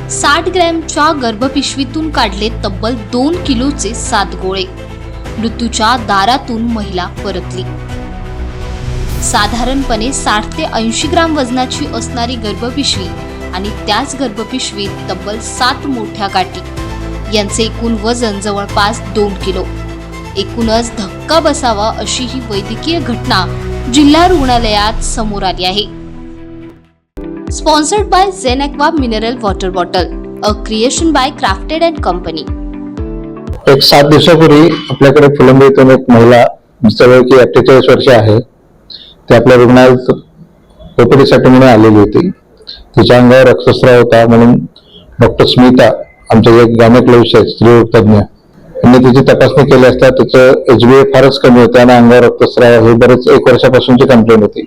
60 ग्रॅमच्या गर्भपिशवीतून काढले तब्बल 2 किलोचे 7 गोळे. मृत्यूच्या दारातून महिला परतली. साधारणपणे 60 ते 80 ग्राम वजनाची असणारी गर्भपिशवी आणि त्याच गर्भपिशवीत तब्बल 7 मोठ्या गाठी यांचे एकूण वजन जवळपास 2 किलो. एकूणच धक्का बसावा अशी ही वैद्यकीय घटना जिल्हा रुग्णालयात समोर आली आहे. Sponsored by Zen aqua mineral water bottle, a creation by crafted and company. एक 7 दिवसापूर्वी आपल्याकडे फुलंब्रीतून एक महिला जिचं की 48 वर्ष आहे ती आपल्या रुग्णालयात ओपीडीसाठी म्हणून आलेली होती. तिच्या अंगावर रक्तस्राव होता म्हणून डॉक्टर स्मिता आमचे जे गायनेकोलॉजिस्ट स्त्रीरोग तज्ञ यांनी तिची तपासणी केली असता तिचं HbA फारच कमी होतं आणि अंगावर रक्तस्राव हे बरेच 1 वर्षापासूनची कंप्लेंट होती.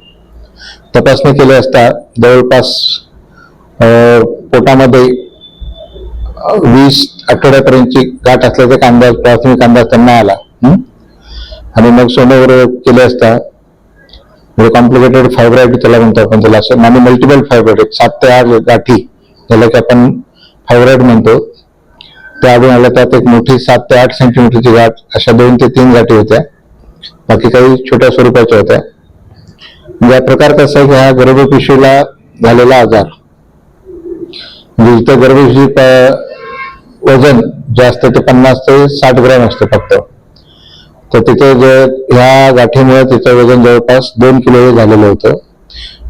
तपासणी केली असता जवळपास पोटामध्ये 20 आठवड्यापर्यंतची गाठ असल्याचा अंदाज प्राथमिक अंदाज त्यांना आला. आणि मग सोनोग्राफी केली असता कॉम्प्लिकेटेड फायब्रॉइड त्याला म्हणतो आपण, त्याला असं आणि मल्टिपल फायब्रॉइड 7 ते 8 गाठी त्याला की आपण फायब्रॉइड म्हणतो त्या आढळून आल्या. त्यात एक मोठी 7 ते 8 सेंटीमीटरची गाठ, अशा 2 ते 3 गाठी होत्या, बाकी काही छोट्या स्वरूपाच्या होत्या. म्हणजे हा प्रकार कसा आहे की हा गर्भपिशवीला झालेला आजार, म्हणजे इथं गर्भपिशवी वजन जे असतं ते 50 ते 60 ग्रॅम असतं फक्त. तर तिथे जे ह्या गाठीमुळे तिचं वजन जवळपास 2 किलो हे झालेलं होतं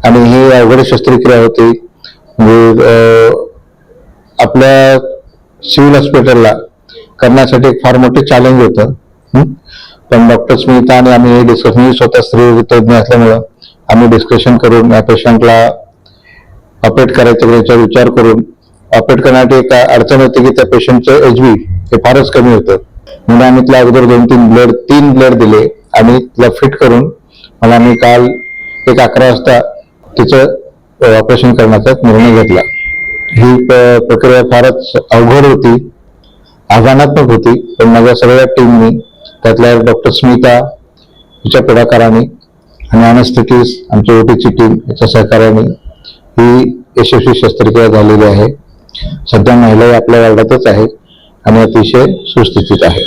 आणि ही अवघड शस्त्रक्रिया होती. म्हणजे आपल्या सिव्हिल हॉस्पिटलला करण्यासाठी एक फार मोठे चॅलेंज होतं. पण डॉक्टर स्मिता आणि आम्ही हे डिस्कशन, मी स्वतः स्त्रीरोग तज्ञ असल्यामुळं आम्ही डिस्कशन करून या पेशंटला ऑपरेट करायचा याच्यावर विचार करून ऑपरेट करण्यासाठी एक अडचण होती की त्या पेशंटचं HB हे फारच कमी होतं. म्हणून आम्ही तिला अगोदर 3 ब्लड दिले आणि तिला फिट करून मला आम्ही काल 11 वाजता तिचं ऑपरेशन करण्याचा निर्णय घेतला. ही प्रक्रिया फारच अवघड होती, आव्हानात्मक होती, पण माझ्या सगळ्या टीमनी त्यातल्या डॉक्टर स्मिता हिच्या पुढाकाराने आणि अनेस्थेटिस्ट आमची ओटीची टीम याच्या सहकार्याने ही यशस्वी शस्त्रक्रिया झालेली आहे. सध्या महिला आपल्या वार्डातच आहे आणि अतिशय सुस्थितीत आहे.